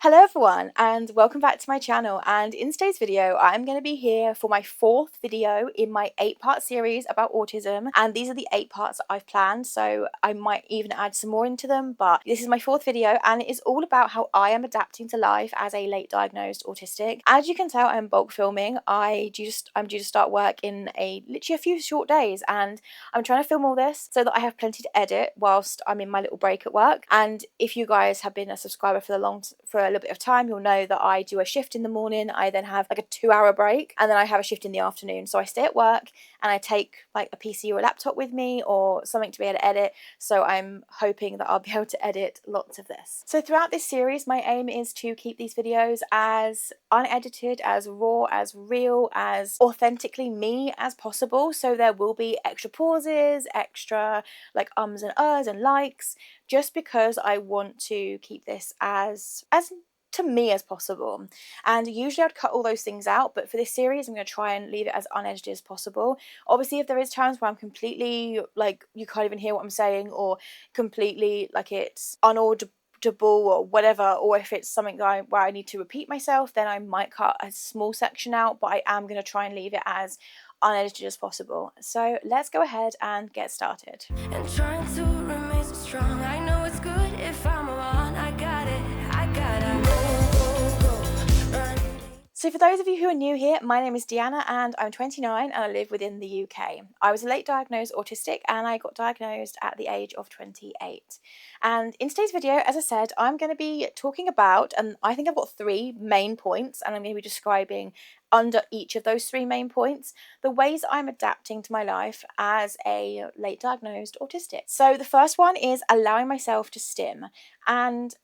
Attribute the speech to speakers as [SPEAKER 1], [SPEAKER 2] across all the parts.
[SPEAKER 1] Hello everyone and welcome back to my channel, and in today's video I'm going to be here for my fourth video in my 8-part series about autism, and these are the 8 parts that I've planned, so I might even add some more into them, but this is my fourth video and it is all about how I am adapting to life as a late diagnosed autistic. As you can tell, I'm bulk filming. I'm due to start work in literally a few short days, and I'm trying to film all this so that I have plenty to edit whilst I'm in my little break at work. And if you guys have been a subscriber for a little bit of time, you'll know that I do a shift in the morning, I then have like a 2-hour break, and then I have a shift in the afternoon. So I stay at work and I take like a PC or a laptop with me or something to be able to edit, so I'm hoping that I'll be able to edit lots of this. So throughout this series my aim is to keep these videos as unedited, as raw, as real, as authentically me as possible. So there will be extra pauses, extra like ums and uhs and likes, just because I want to keep this as to me as possible. And usually I'd cut all those things out, but for this series I'm going to try and leave it as unedited as possible. Obviously if there is times where I'm completely like you can't even hear what I'm saying, or completely like it's unaudible or whatever, or if it's something that where I need to repeat myself, then I might cut a small section out, but I am going to try and leave it as unedited as possible. So let's go ahead and get started. And trying to remain so strong, I know it's good if I'm wrong. I got it. So for those of you who are new here, my name is Deanna and I'm 29 and I live within the UK. I was a late diagnosed autistic and I got diagnosed at the age of 28. And in today's video, as I said, I'm going to be talking about, and I think I've got 3 main points, and I'm going to be describing under each of those 3 main points the ways I'm adapting to my life as a late diagnosed autistic. So the first one is allowing myself to stim, and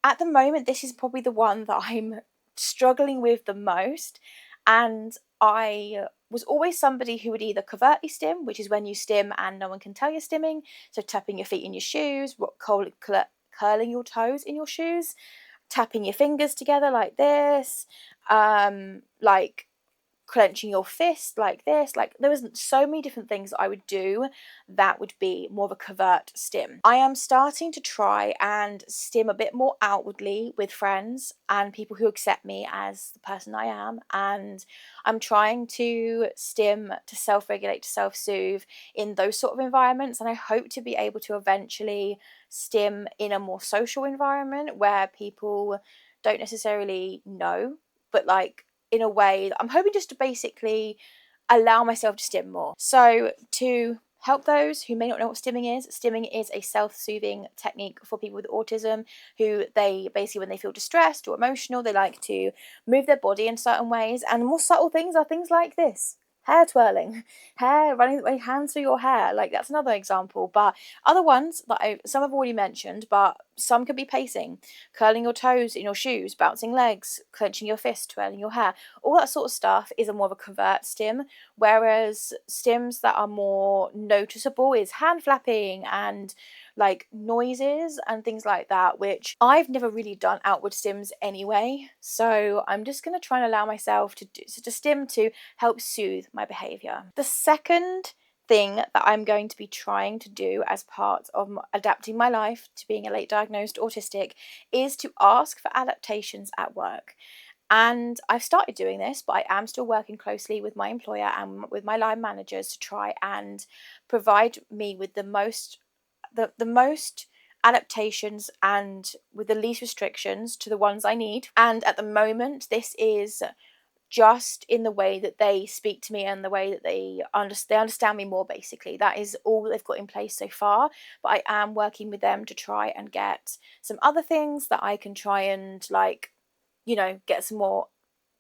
[SPEAKER 1] at the moment this is probably the one that I'm struggling with the most. And I was always somebody who would either covertly stim, which is when you stim and no one can tell you're stimming, so tapping your feet in your shoes, curling your toes in your shoes, tapping your fingers together like this, like clenching your fist like this. Like there was so many different things that I would do that would be more of a covert stim. I am starting to try and stim a bit more outwardly with friends and people who accept me as the person I am, and I'm trying to stim, to self-regulate, to self-soothe in those sort of environments, and I hope to be able to eventually stim in a more social environment where people don't necessarily know, but like in a way that I'm hoping just to basically allow myself to stim more. So to help those who may not know what stimming is a self-soothing technique for people with autism who they basically, when they feel distressed or emotional, they like to move their body in certain ways, and more subtle things are things like this. Hair twirling, hair running hands through your hair, like that's another example. But other ones that some I've already mentioned, but some could be pacing, curling your toes in your shoes, bouncing legs, clenching your fist, twirling your hair. All that sort of stuff is a more of a covert stim, whereas stims that are more noticeable is hand flapping and like noises and things like that, which I've never really done outward stims anyway. So I'm just going to try and allow myself to stim to help soothe my behaviour. The second thing that I'm going to be trying to do as part of adapting my life to being a late diagnosed autistic is to ask for adaptations at work. And I've started doing this, but I am still working closely with my employer and with my line managers to try and provide me with the most adaptations and with the least restrictions to the ones I need. And at the moment this is just in the way that they speak to me and the way that they understand me more, basically. That is all they've got in place so far, but I am working with them to try and get some other things that I can try and like, you know, get some more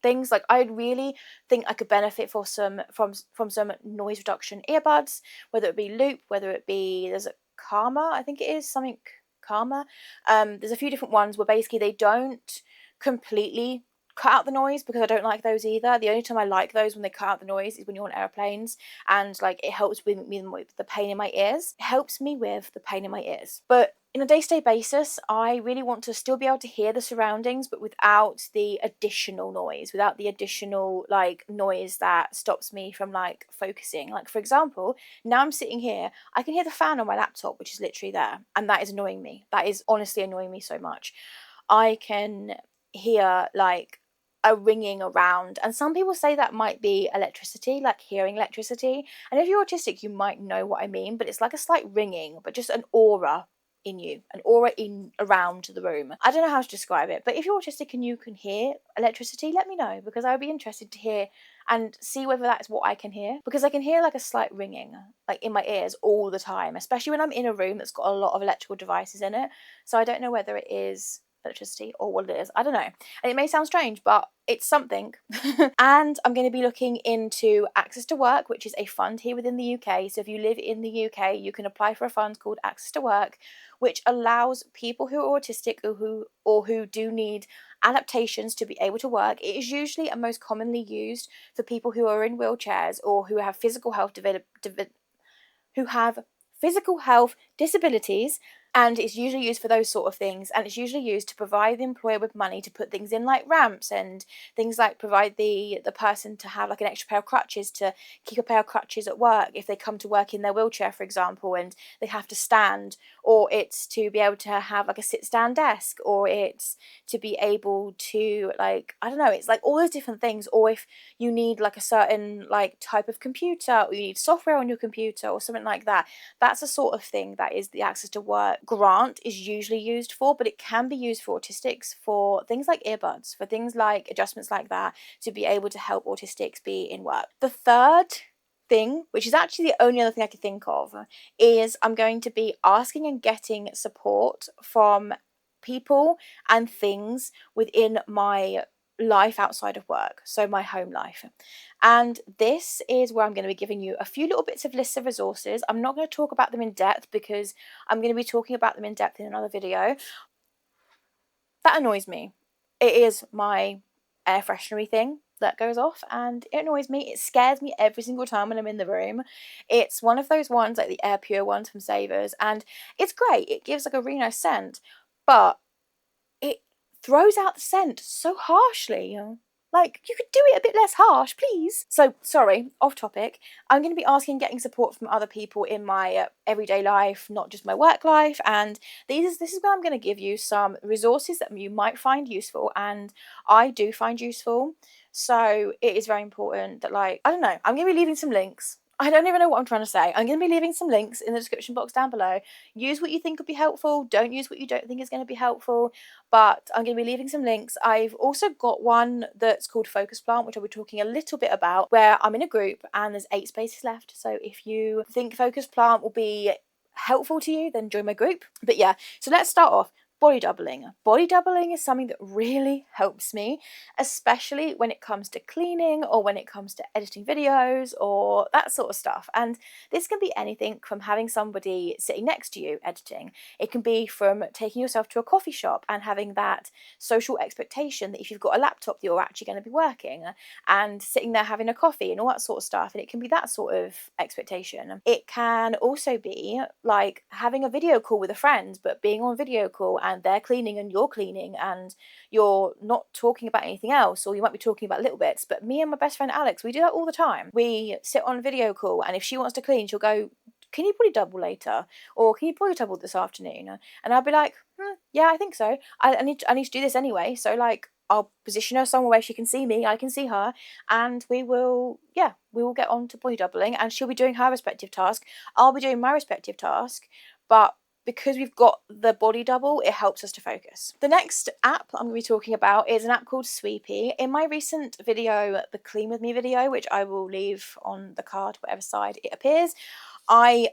[SPEAKER 1] things. Like I really think I could benefit from some noise reduction earbuds, whether it be Loop, whether it be, there's a Karma, I think it is something Karma. There's a few different ones where basically they don't completely cut out the noise, because I don't like those either. The only time I like those when they cut out the noise is when you're on airplanes, and like it helps with me with the pain in my ears. It helps me with the pain in my ears. But in a day-to-day basis, I really want to still be able to hear the surroundings, but without the additional noise, without the additional like noise that stops me from like focusing. Like for example, now I'm sitting here, I can hear the fan on my laptop, which is literally there, and that is annoying me. That is honestly annoying me so much. I can hear like a ringing around, and some people say that might be electricity, like hearing electricity. And if you're autistic, you might know what I mean, but it's like a slight ringing, but just an aura in you, an aura in around the room. I don't know how to describe it, but if you're autistic and you can hear electricity, let me know, because I would be interested to hear and see whether that's what I can hear, because I can hear like a slight ringing like in my ears all the time, especially when I'm in a room that's got a lot of electrical devices in it. So I don't know whether it is electricity or what it is. I don't know. And it may sound strange, but it's something. And I'm going to be looking into Access to Work, which is a fund here within the UK. So if you live in the UK, you can apply for a fund called Access to Work, which allows people who are autistic or who do need adaptations to be able to work. It is usually and most commonly used for people who are in wheelchairs or who have physical health disabilities, and it's usually used for those sort of things, and it's usually used to provide the employer with money to put things in like ramps and things like provide the person to have like an extra pair of crutches, to keep a pair of crutches at work if they come to work in their wheelchair, for example, and they have to stand, or it's to be able to have like a sit-stand desk, or it's to be able to, like, I don't know, it's like all those different things. Or if you need like a certain like type of computer, or you need software on your computer or something like that, that's the sort of thing that is the Access to Work grant is usually used for. But it can be used for autistics for things like earbuds, for things like adjustments like that, to be able to help autistics be in work. The third thing, which is actually the only other thing I could think of, is I'm going to be asking and getting support from people and things within my life outside of work, so my home life. And this is where I'm going to be giving you a few little bits of lists of resources. I'm not going to talk about them in depth because I'm going to be talking about them in depth in another video. That annoys me. It is my air freshenery thing that goes off, and it annoys me. It scares me every single time when I'm in the room. It's one of those ones, like the Air Pure ones from Savers, and it's great. It gives like a really nice scent, but it throws out the scent so harshly. Like, you could do it a bit less harsh, please. So, sorry, off topic. I'm going to be asking, getting support from other people in my everyday life, not just my work life. And this is where I'm going to give you some resources that you might find useful, and I do find useful. So it is very important that, like, I don't know, I'm going to be leaving some links. I don't even know what I'm trying to say. I'm going to be leaving some links in the description box down below. Use what you think would be helpful. Don't use what you don't think is going to be helpful. But I'm going to be leaving some links. I've also got one that's called Focus Plant, which I'll be talking a little bit about, where I'm in a group and there's 8 spaces left. So if you think Focus Plant will be helpful to you, then join my group. But yeah, so let's start off. Body doubling. Body doubling is something that really helps me, especially when it comes to cleaning or when it comes to editing videos or that sort of stuff. And this can be anything from having somebody sitting next to you editing. It can be from taking yourself to a coffee shop and having that social expectation that if you've got a laptop that you're actually going to be working, and sitting there having a coffee and all that sort of stuff. And it can be that sort of expectation. It can also be like having a video call with a friend, but being on video call and they're cleaning and you're not talking about anything else, or you might be talking about little bits. But me and my best friend Alex, we do that all the time. We sit on video call, and if she wants to clean, she'll go, "Can you body double later?" or "Can you body double this afternoon?" And I'll be like, "Yeah, I think so. I need to do this anyway." So like, I'll position her somewhere where she can see me, I can see her, and we will get on to body doubling, and she'll be doing her respective task. I'll be doing my respective task, but because we've got the body double, it helps us to focus. The next app I'm going to be talking about is an app called Sweepy. In my recent video, the Clean With Me video, which I will leave on the card, whatever side it appears, I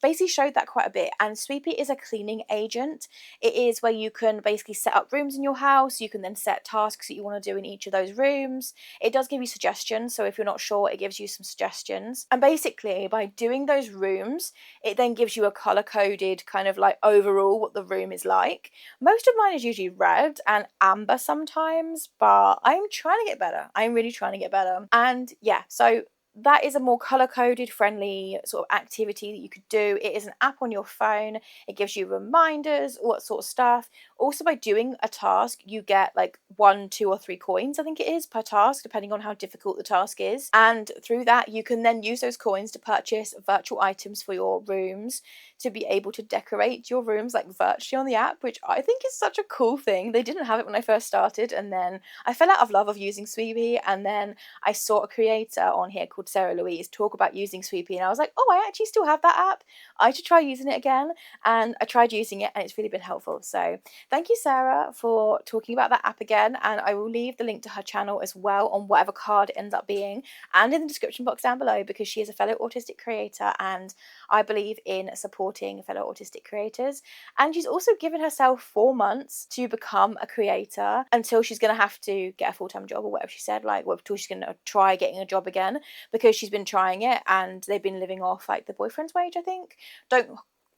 [SPEAKER 1] basically showed that quite a bit. And Sweepy is a cleaning agent. It is where you can basically set up rooms in your house. You can then set tasks that you want to do in each of those rooms. It does give you suggestions, so if you're not sure, it gives you some suggestions. And basically, by doing those rooms, it then gives you a color-coded kind of like overall what the room is like. Most of mine is usually red and amber sometimes, but I'm trying to get better. I'm really trying to get better. And yeah, so that is a more color-coded, friendly sort of activity that you could do. It is an app on your phone. It gives you reminders, all that sort of stuff. Also, by doing a task, you get like 1, 2, or 3 coins, I think it is, per task, depending on how difficult the task is. And through that, you can then use those coins to purchase virtual items for your rooms, to be able to decorate your rooms like virtually on the app, which I think is such a cool thing. They didn't have it when I first started, and then I fell out of love of using Sweepy, and then I saw a creator on here called Sarah Louise talk about using Sweepy, and I was like, oh, I actually still have that app. I should try using it again. And I tried using it, and it's really been helpful. So thank you, Sarah, for talking about that app again, and I will leave the link to her channel as well on whatever card it ends up being, and in the description box down below, because she is a fellow autistic creator, and I believe in supporting fellow autistic creators. And she's also given herself 4 months to become a creator until she's going to have to get a full-time job, or whatever she said, like until she's going to try getting a job again, because she's been trying it and they've been living off like the boyfriend's wage, I think.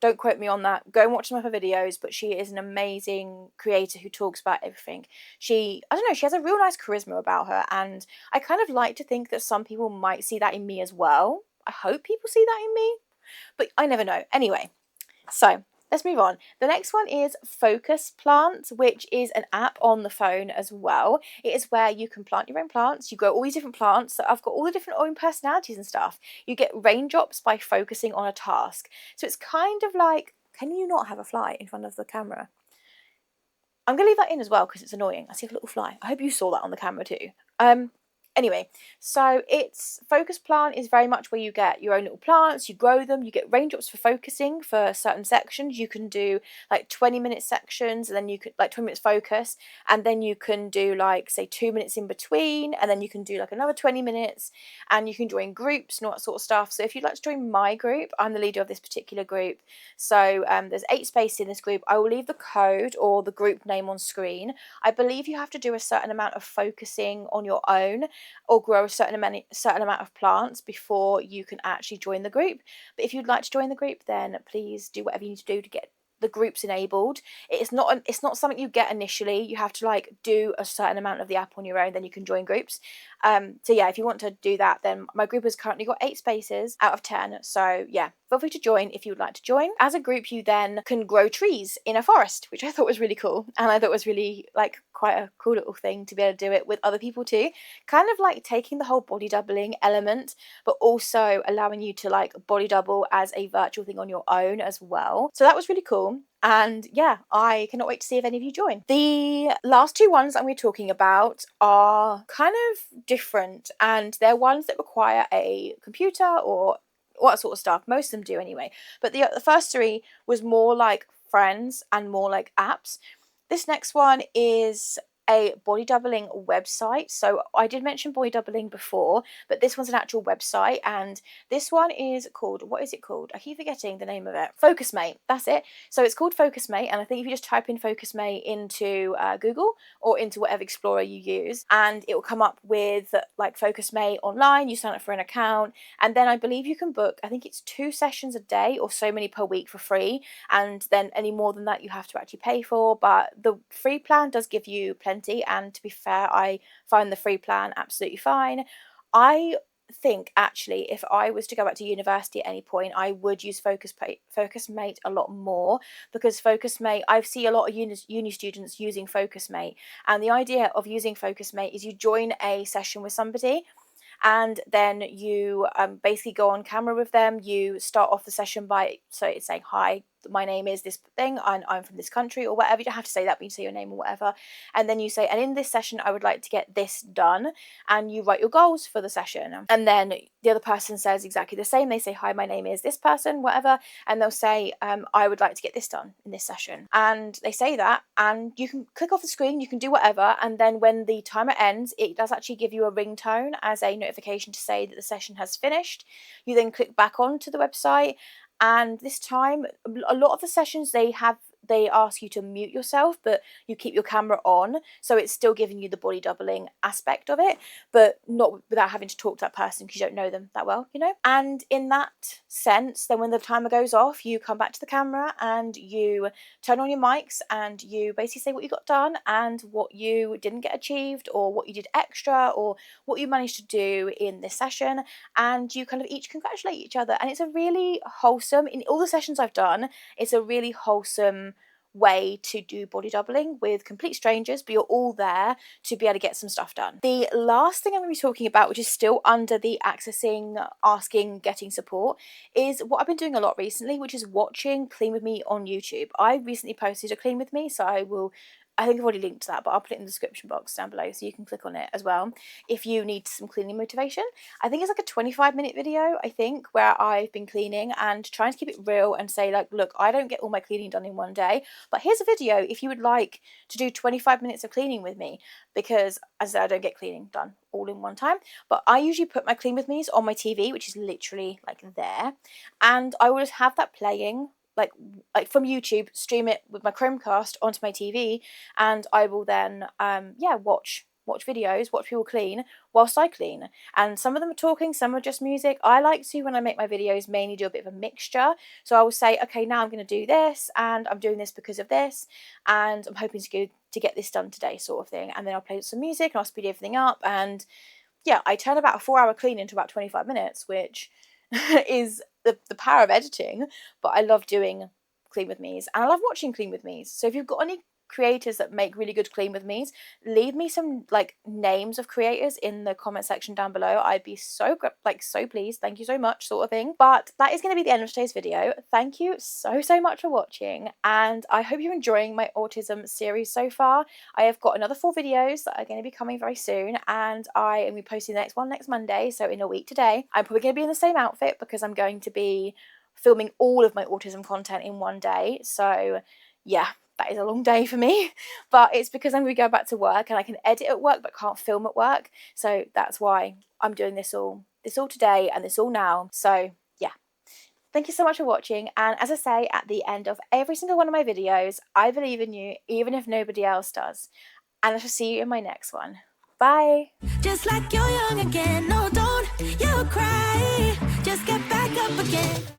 [SPEAKER 1] Don't quote me on that. Go and watch some of her videos, but she is an amazing creator who talks about everything. I don't know, she has a real nice charisma about her, and I kind of like to think that some people might see that in me as well. I hope people see that in me, but I never know. Anyway, so let's move on. The next one is Focusmate, which is an app on the phone as well. It is where you can plant your own plants. You grow all these different plants that have got all the different own personalities and stuff. You get raindrops by focusing on a task. So it's kind of like, can you not have a fly in front of the camera? I'm going to leave that in as well because it's annoying. I see a little fly. I hope you saw that on the camera too. Anyway, so Focus Plant is very much where you get your own little plants, you grow them, you get raindrops for focusing for certain sections. You can do like 20-minute sections, and then you could like 20 minutes focus, and then you can do like say 2 minutes in between, and then you can do like another 20 minutes, and you can join groups and all that sort of stuff. So if you'd like to join my group, I'm the leader of this particular group. So there's 8 spaces in this group. I will leave the code or the group name on screen. I believe you have to do a certain amount of focusing on your own, or grow a certain amount of plants before you can actually join the group. But if you'd like to join the group, then please do whatever you need to do to get the groups enabled. It's not something you get initially. You have to like do a certain amount of the app on your own, then you can join groups. So yeah, if you want to do that, then my group has currently got 8 spaces out of 10. So yeah, feel free to join if you would like to join. As a group, you then can grow trees in a forest, which I thought was really cool, and I thought was really like quite a cool little thing to be able to do it with other people too. Kind of like taking the whole body doubling element, but also allowing you to like body double as a virtual thing on your own as well. So that was really cool. And yeah, I cannot wait to see if any of you join. The last 2 ones that we're talking about are kind of different, and they're ones that require a computer or what sort of stuff. Most of them do anyway. But the first 3 was more like friends and more like apps. This next one is a body doubling website. So I did mention body doubling before, but this one's an actual website, and this one is called, what is it called? I keep forgetting the name of it. Focusmate, that's it. So it's called Focusmate, and I think if you just type in Focusmate into Google or into whatever explorer you use, and it will come up with like Focusmate online. You sign up for an account, and then I believe you can book, I think it's 2 sessions a day or so many per week for free, and then any more than that you have to actually pay for. But the free plan does give you plenty, and to be fair, I find the free plan absolutely fine. I think actually if I was to go back to university at any point, I would use Focusmate a lot more, because Focusmate, I see a lot of uni students using Focusmate, and the idea of using Focusmate is you join a session with somebody, and then you basically go on camera with them. You start off the session by it's saying, hi, my name is this thing, and I'm from this country or whatever. You don't have to say that, but you say your name or whatever, and then you say, and in this session I would like to get this done, and you write your goals for the session. And then the other person says exactly the same. They say, hi, my name is this person, whatever, and they'll say, I would like to get this done in this session, and they say that, and you can click off the screen, you can do whatever, and then when the timer ends, it does actually give you a ringtone as a notification to say that the session has finished. You then click back onto the website, and this time a lot of the sessions they ask you to mute yourself, but you keep your camera on, so it's still giving you the body doubling aspect of it, but not without having to talk to that person because you don't know them that well, you know. And in that sense, then when the timer goes off, you come back to the camera and you turn on your mics and you basically say what you got done and what you didn't get achieved, or what you did extra, or what you managed to do in this session, and you kind of each congratulate each other. And it's a really wholesome, in all the sessions I've done, it's a really wholesome way to do body doubling with complete strangers, but you're all there to be able to get some stuff done. The last thing I'm going to be talking about, which is still under the accessing, asking, getting support, is what I've been doing a lot recently, which is watching Clean With Me on YouTube. I recently posted a Clean With Me, so I think I've already linked to that, but I'll put it in the description box down below so you can click on it as well if you need some cleaning motivation. I think it's like a 25-minute video, I think, where I've been cleaning and trying to keep it real and say, like, look, I don't get all my cleaning done in one day, but here's a video if you would like to do 25 minutes of cleaning with me, because as I said, I don't get cleaning done all in one time, but I usually put my Clean With Me's on my TV, which is literally like there, and I will just have that playing like from YouTube, stream it with my Chromecast onto my TV, and I will then watch videos, watch people clean whilst I clean. And some of them are talking, some are just music. I like to, when I make my videos, mainly do a bit of a mixture. So I will say, okay, now I'm going to do this, and I'm doing this because of this, and I'm hoping to get this done today, sort of thing. And then I'll play some music and I'll speed everything up, and yeah, I turn about a 4-hour clean into about 25 minutes, which is the power of editing. But I love doing Clean With Me's, and I love watching Clean With Me's. So if you've got any creators that make really good Clean With Me's, leave me some like names of creators in the comment section down below. I'd be so pleased. Thank you so much, sort of thing. But that is going to be the end of today's video. Thank you so much for watching, and I hope you're enjoying my autism series so far. I have got another 4 videos that are going to be coming very soon, and I am going to be posting the next one next Monday, so in a week today. I'm probably going to be in the same outfit because I'm going to be filming all of my autism content in one day. So yeah, that is a long day for me, but it's because I'm going to go back to work and I can edit at work but can't film at work. So that's why I'm doing this all today and this all now. So yeah, thank you so much for watching. And as I say at the end of every single one of my videos, I believe in you, even if nobody else does. And I shall see you in my next one. Bye.
[SPEAKER 2] Just like you're young again, no, don't you cry. Just get back up again.